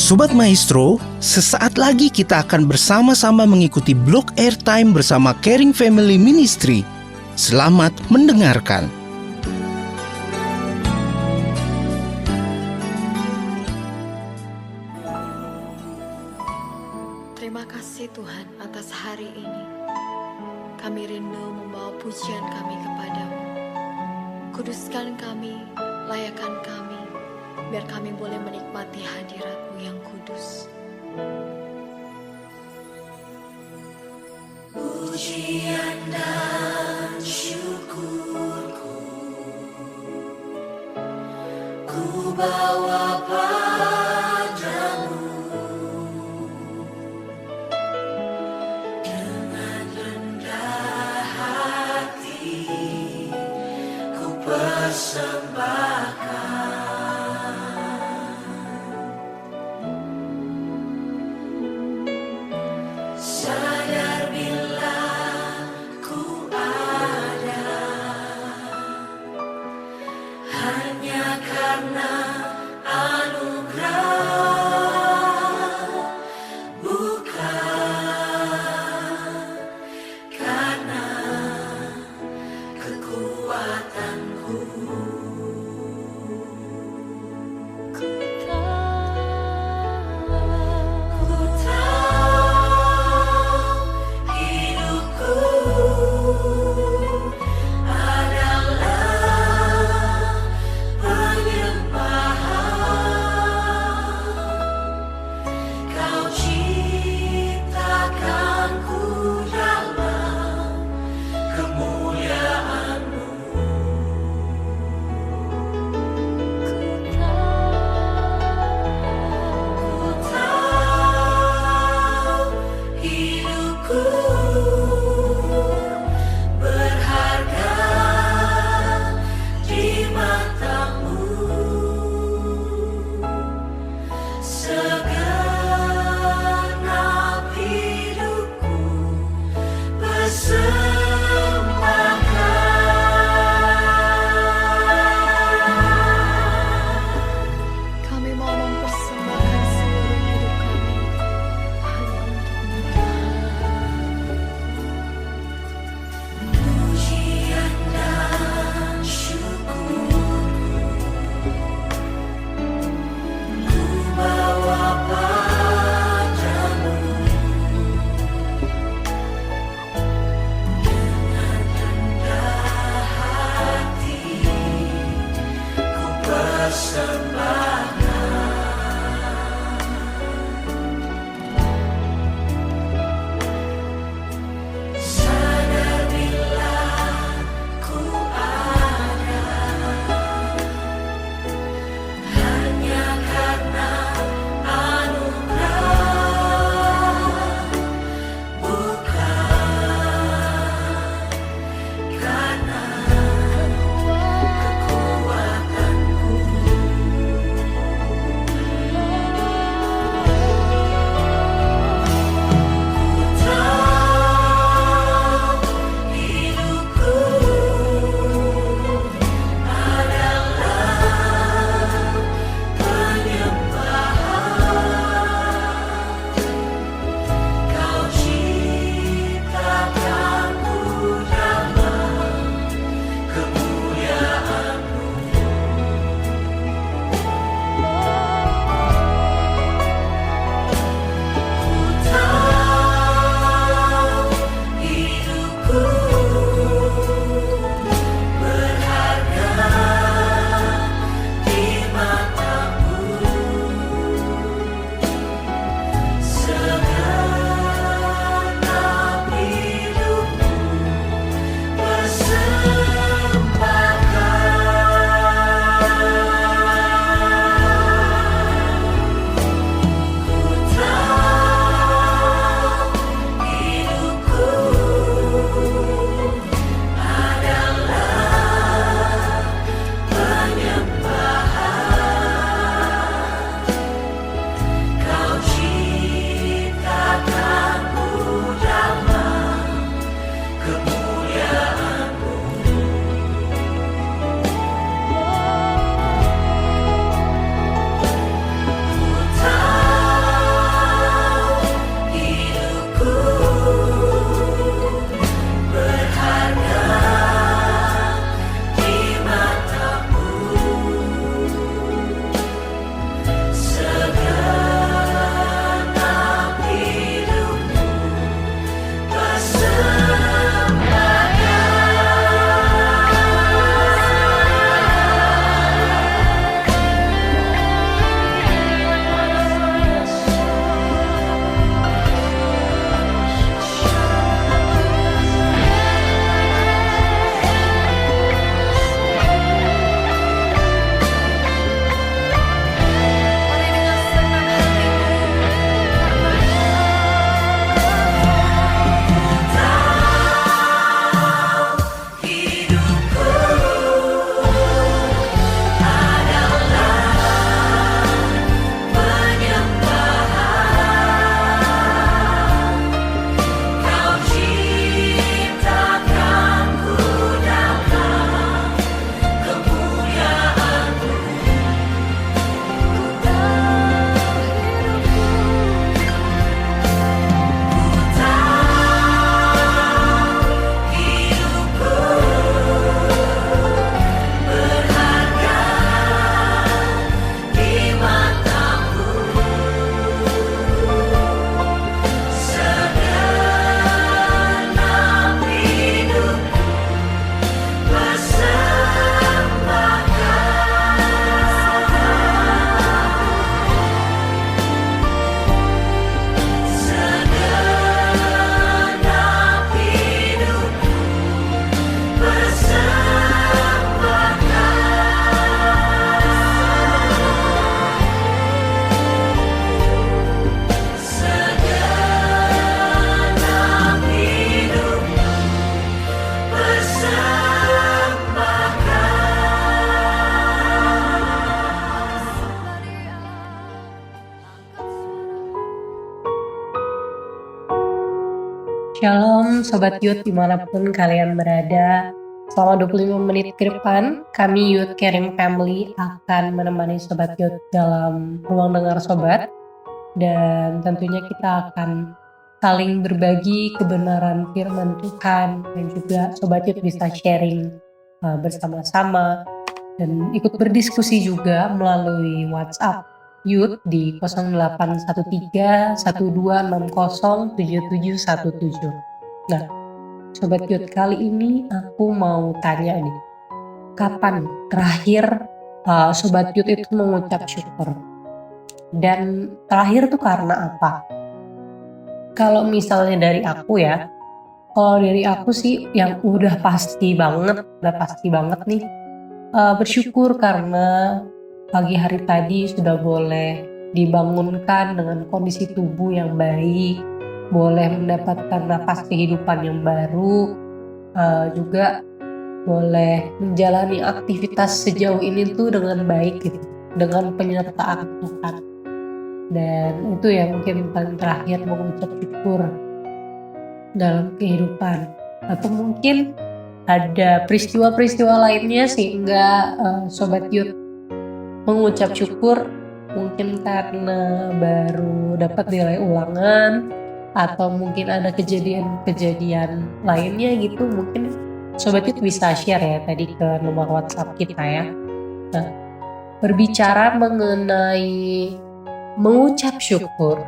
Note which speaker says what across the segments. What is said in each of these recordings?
Speaker 1: Sobat Maestro, sesaat lagi kita akan bersama-sama mengikuti blog Airtime bersama Caring Family Ministry. Selamat mendengarkan.
Speaker 2: Terima kasih Tuhan atas hari ini. Kami rindu membawa pujian kami kepadamu. Kuduskan kami, layakan kami, biar kami boleh menikmati hadirat-Mu yang kudus.
Speaker 3: Pujian dan syukurku ku bawa padamu, dengan rendah hati ku persembahkan. Sadar bila ku ada hanya karena anugerah, bukan karena kekuatanku. Ku tahu hidupku adalah penyembahan. Kau ciptakanku dalam kemuliaan-Mu. Ku tahu hidupku berharga di mata-Mu. Segenap hidupku persembahkan.
Speaker 2: Kami mau mempersembahkan seluruh hidup kami hanya untuk-Mu Tuhan.
Speaker 3: Pujian dan syukur ku bawa padamu, dengan rendah hati ku persembahkan. Sadar bila ku ada hanya karena anugerah, bukan karena kekuatanku.
Speaker 4: Shalom Sobat Youth dimanapun kalian berada. Selama 25 menit ke depan, kami Youth Caring Family akan menemani Sobat Youth dalam ruang dengar Sobat. Dan tentunya kita akan saling berbagi kebenaran firman Tuhan. Dan juga Sobat Youth bisa sharing bersama-sama. Dan ikut berdiskusi juga melalui WhatsApp Youth di 0813 1260 7717. Nah, Sobat Youth, kali ini aku mau tanya nih, kapan terakhir Sobat Youth itu mengucap syukur? Dan terakhir tuh karena apa? Kalau misalnya dari aku ya, kalau dari aku sih yang udah pasti banget nih, bersyukur karena pagi hari tadi sudah boleh dibangunkan dengan kondisi tubuh yang baik, boleh mendapatkan napas kehidupan yang baru, juga boleh menjalani aktivitas sejauh ini tuh dengan baik gitu, dengan penyertaan Tuhan. Dan itu ya mungkin paling terakhir mengucap syukur dalam kehidupan. Atau mungkin ada peristiwa-peristiwa lainnya sehingga Sobat Youth mengucap syukur, mungkin karena baru dapat nilai ulangan atau mungkin ada kejadian-kejadian lainnya gitu. Mungkin Sobat Youth bisa share ya tadi ke nomor WhatsApp kita ya. Nah, berbicara mengenai mengucap syukur,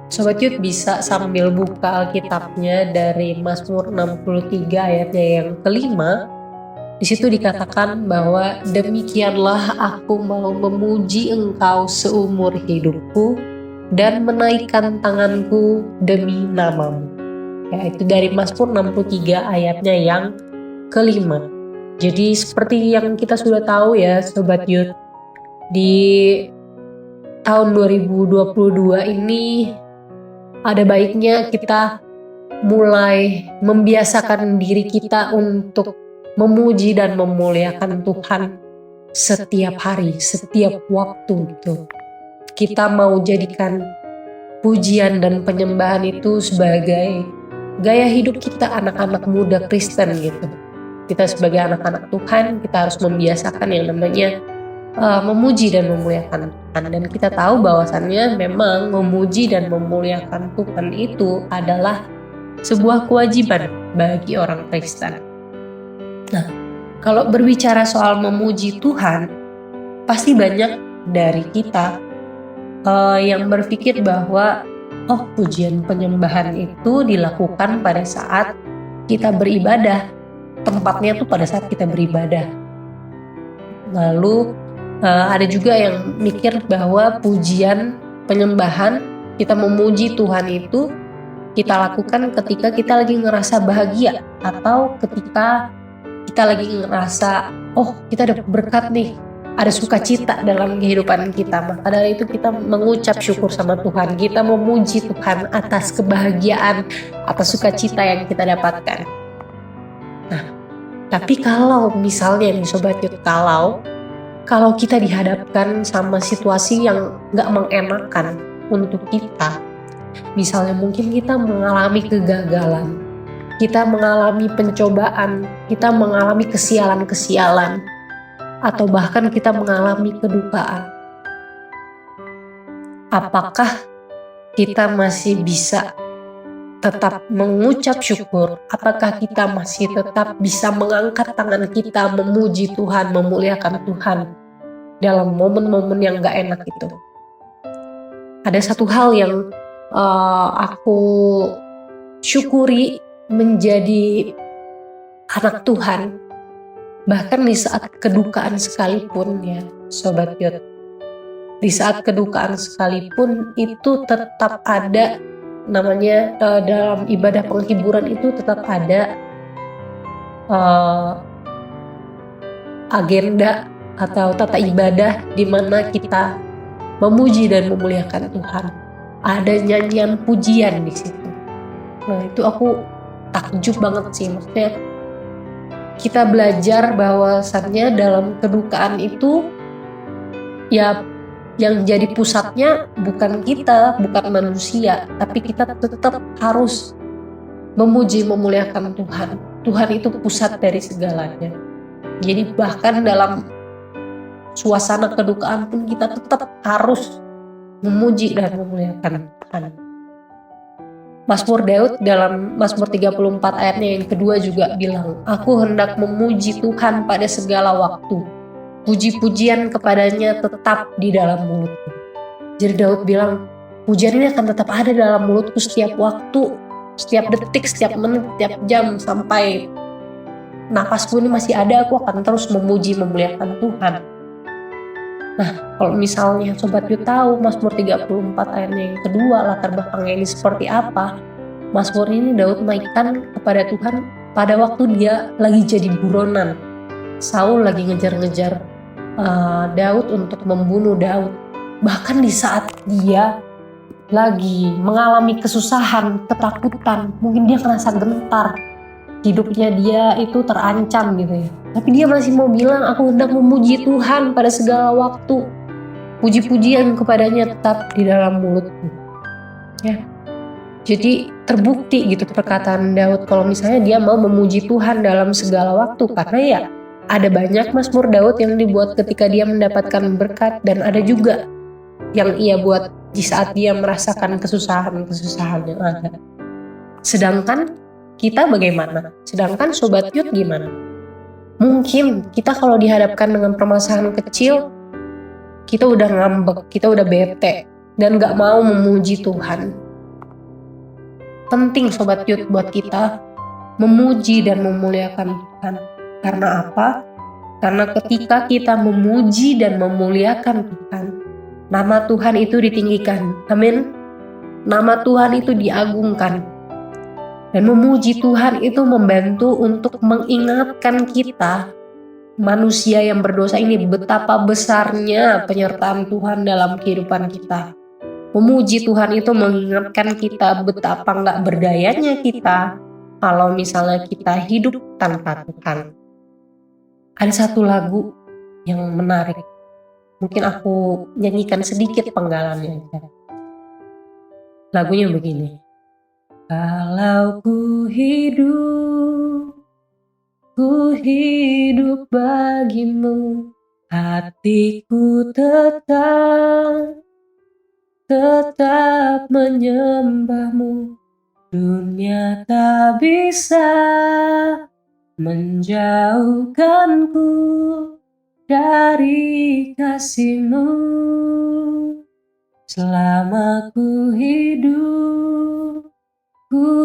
Speaker 4: Sobat Youth bisa sambil buka Alkitabnya dari Mazmur 63 ayatnya yang kelima. Di situ dikatakan bahwa demikianlah aku mau memuji Engkau seumur hidupku dan menaikkan tanganku demi namamu. Ya, itu dari Mazmur 63 ayatnya yang kelima. Jadi seperti yang kita sudah tahu ya Sobat Youth, di tahun 2022 ini ada baiknya kita mulai membiasakan diri kita untuk memuji dan memuliakan Tuhan setiap hari, setiap waktu gitu. Kita mau jadikan pujian dan penyembahan itu sebagai gaya hidup kita anak-anak muda Kristen gitu. Kita sebagai anak-anak Tuhan, kita harus membiasakan yang namanya memuji dan memuliakan Tuhan. Dan kita tahu bahwasannya memang memuji dan memuliakan Tuhan itu adalah sebuah kewajiban bagi orang Kristen. Nah, kalau berbicara soal memuji Tuhan, pasti banyak dari kita yang berpikir bahwa pujian penyembahan itu dilakukan pada saat kita beribadah. Tempatnya tuh pada saat kita beribadah. Lalu ada juga yang mikir bahwa pujian penyembahan, kita memuji Tuhan itu kita lakukan ketika kita lagi ngerasa bahagia atau ketika kita lagi ngerasa kita dapat berkat nih, ada sukacita dalam kehidupan kita. Maka dari itu kita mengucap syukur sama Tuhan, kita memuji Tuhan atas kebahagiaan, atas sukacita yang kita dapatkan. Nah, tapi kalau misalnya nih Sobat Youth, kalau kita dihadapkan sama situasi yang gak mengenakan untuk kita, misalnya mungkin kita mengalami kegagalan, kita mengalami pencobaan, kita mengalami kesialan-kesialan, atau bahkan kita mengalami kedukaan. Apakah kita masih bisa tetap mengucap syukur? Apakah kita masih tetap bisa mengangkat tangan kita memuji Tuhan, memuliakan Tuhan dalam momen-momen yang gak enak itu? Ada satu hal yang aku syukuri menjadi anak Tuhan, bahkan di saat kedukaan sekalipun ya Sobat Youth, di saat kedukaan sekalipun itu tetap ada namanya dalam ibadah penghiburan itu tetap ada agenda atau tata ibadah di mana kita memuji dan memuliakan Tuhan. Ada nyanyian pujian di situ. Nah, itu aku takjub banget sih, maksudnya kita belajar bahwasannya dalam kedukaan itu ya yang jadi pusatnya bukan kita, bukan manusia, tapi kita tetap harus memuji memuliakan Tuhan. Tuhan itu pusat dari segalanya. Jadi bahkan dalam suasana kedukaan pun kita tetap harus memuji dan memuliakan Tuhan. Mazmur Daud dalam Mazmur 34 ayatnya yang kedua juga bilang, aku hendak memuji Tuhan pada segala waktu. Puji-pujian kepadanya tetap di dalam mulutku. Jadi Daud bilang, pujian ini akan tetap ada dalam mulutku setiap waktu, setiap detik, setiap menit, setiap jam, sampai nafasku ini masih ada, aku akan terus memuji memuliakan Tuhan. Nah, kalau misalnya Sobat Yud tahu Mazmur 34 ayatnya yang kedua latar belakangnya ini seperti apa, Mazmur ini Daud naikkan kepada Tuhan pada waktu dia lagi jadi buronan. Saul lagi ngejar-ngejar Daud untuk membunuh Daud. Bahkan di saat dia lagi mengalami kesusahan, ketakutan, mungkin dia merasa gentar, hidupnya dia itu terancam gitu ya. Tapi dia masih mau bilang, aku hendak memuji Tuhan pada segala waktu. Puji-pujian kepadanya tetap di dalam mulutku. Ya. Jadi terbukti gitu perkataan Daud kalau misalnya dia mau memuji Tuhan dalam segala waktu. Karena ya ada banyak Mazmur Daud yang dibuat ketika dia mendapatkan berkat, dan ada juga yang ia buat di saat dia merasakan kesusahan-kesusahan yang ada. Sedangkan kita bagaimana? Sedangkan Sobat Yud gimana? Mungkin kita kalau dihadapkan dengan permasalahan kecil, kita udah ngambek, kita udah bete, dan gak mau memuji Tuhan. Penting Sobat Yud buat kita memuji dan memuliakan Tuhan. Karena apa? Karena ketika kita memuji dan memuliakan Tuhan, nama Tuhan itu ditinggikan. Amin. Nama Tuhan itu diagungkan. Dan memuji Tuhan itu membantu untuk mengingatkan kita, manusia yang berdosa ini, betapa besarnya penyertaan Tuhan dalam kehidupan kita. Memuji Tuhan itu mengingatkan kita betapa gak berdayanya kita kalau misalnya kita hidup tanpa Tuhan. Ada satu lagu yang menarik. Mungkin aku nyanyikan sedikit penggalannya. Lagunya begini. Kalau ku hidup bagimu, hatiku tetap menyembahmu. Dunia tak bisa menjauhkanku dari kasih-Mu. Selama ku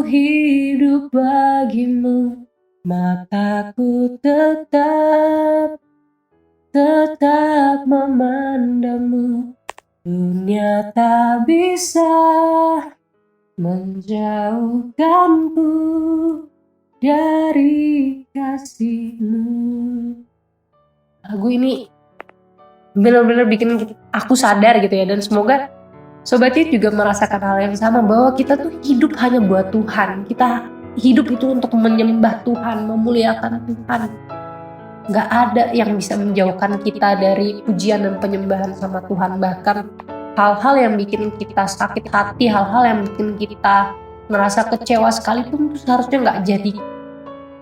Speaker 4: hidup bagimu, mataku tetap memandangmu. Dunia tak bisa menjauhkanku dari kasih-Mu. Lagu ini benar-benar bikin aku sadar gitu ya, dan semoga Sobat Yud juga merasakan hal yang sama, bahwa kita tuh hidup hanya buat Tuhan. Kita hidup itu untuk menyembah Tuhan, memuliakan Tuhan. Gak ada yang bisa menjauhkan kita dari pujian dan penyembahan sama Tuhan. Bahkan hal-hal yang bikin kita sakit hati, hal-hal yang bikin kita merasa kecewa sekalipun, itu seharusnya gak jadi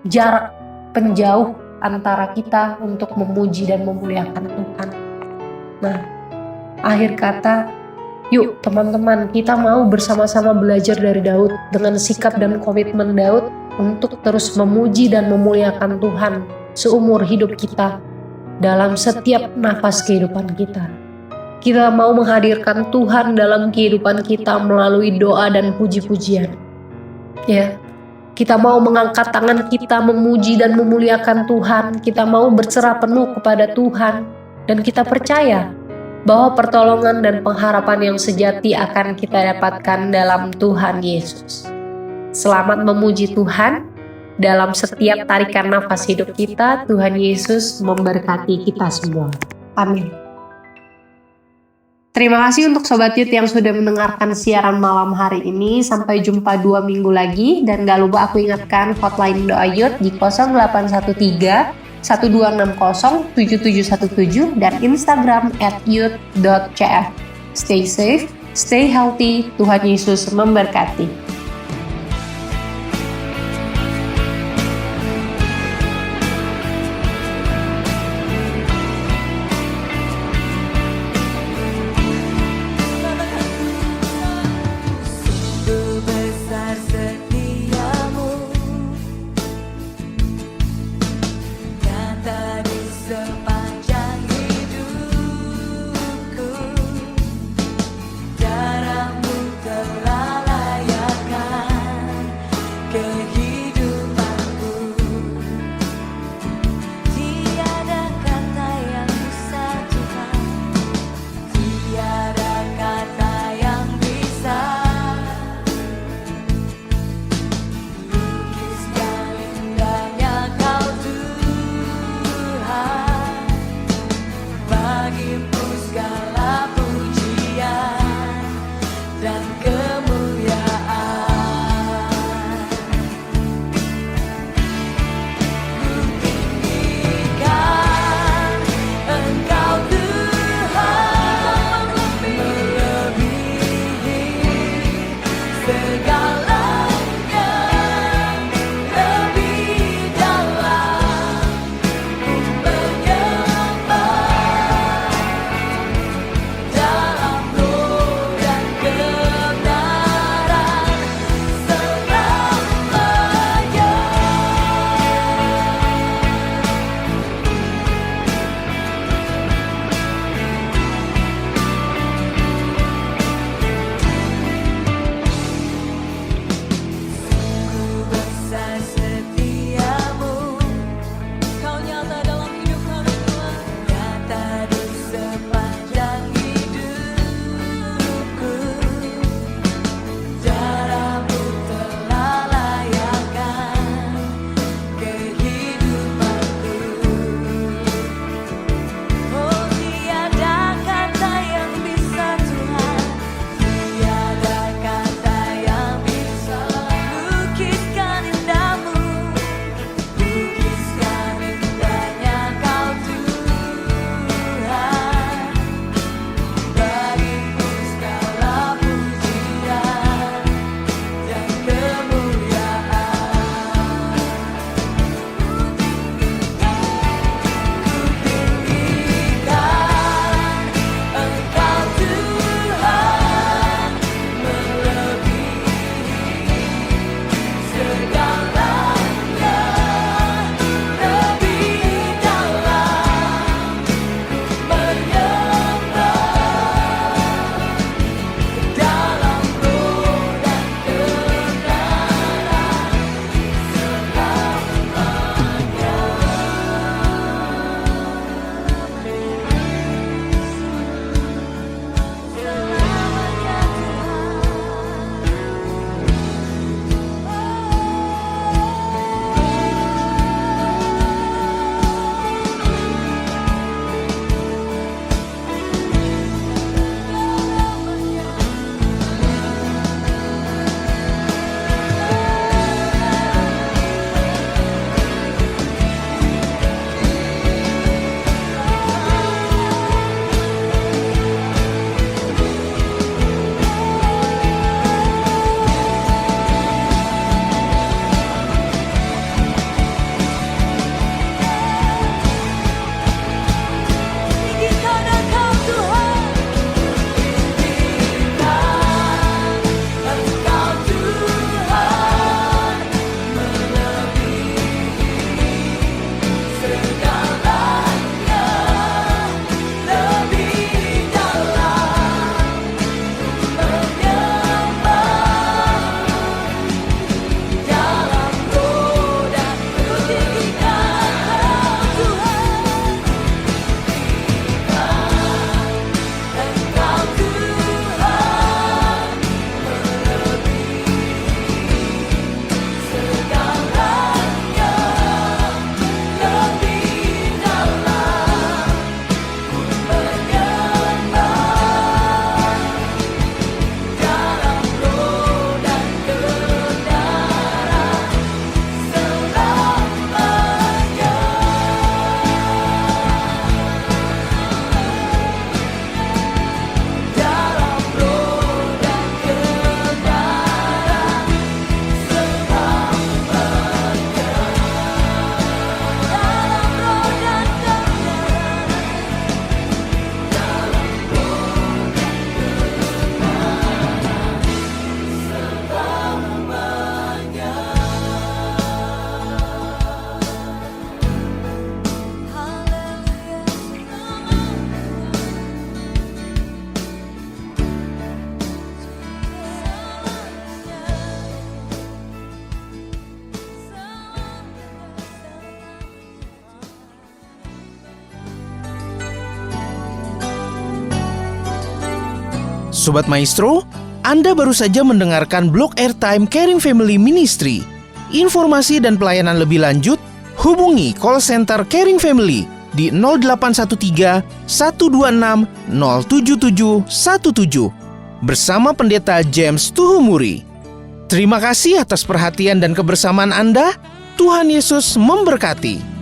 Speaker 4: jarak penjauh antara kita untuk memuji dan memuliakan Tuhan. Nah, akhir kata, yuk teman-teman, kita mau bersama-sama belajar dari Daud dengan sikap dan komitmen Daud untuk terus memuji dan memuliakan Tuhan seumur hidup kita dalam setiap nafas kehidupan kita. Kita mau menghadirkan Tuhan dalam kehidupan kita melalui doa dan puji-pujian. Ya, kita mau mengangkat tangan kita memuji dan memuliakan Tuhan. Kita mau berserah penuh kepada Tuhan, dan kita percaya bahwa pertolongan dan pengharapan yang sejati akan kita dapatkan dalam Tuhan Yesus. Selamat memuji Tuhan dalam setiap tarikan nafas hidup kita. Tuhan Yesus memberkati kita semua. Amin. Terima kasih untuk Sobat Yud yang sudah mendengarkan siaran malam hari ini. Sampai jumpa 2 minggu lagi. Dan gak lupa aku ingatkan hotline doa Yud di 0813 1260 7717 dan Instagram @yud.cf. Stay safe, stay healthy. Tuhan Yesus memberkati.
Speaker 1: Sobat Maestro, Anda baru saja mendengarkan Blog Airtime Caring Family Ministry. Informasi dan pelayanan lebih lanjut, hubungi call center Caring Family di 0813 126 07717 bersama Pendeta James Tuhumuri. Terima kasih atas perhatian dan kebersamaan Anda. Tuhan Yesus memberkati.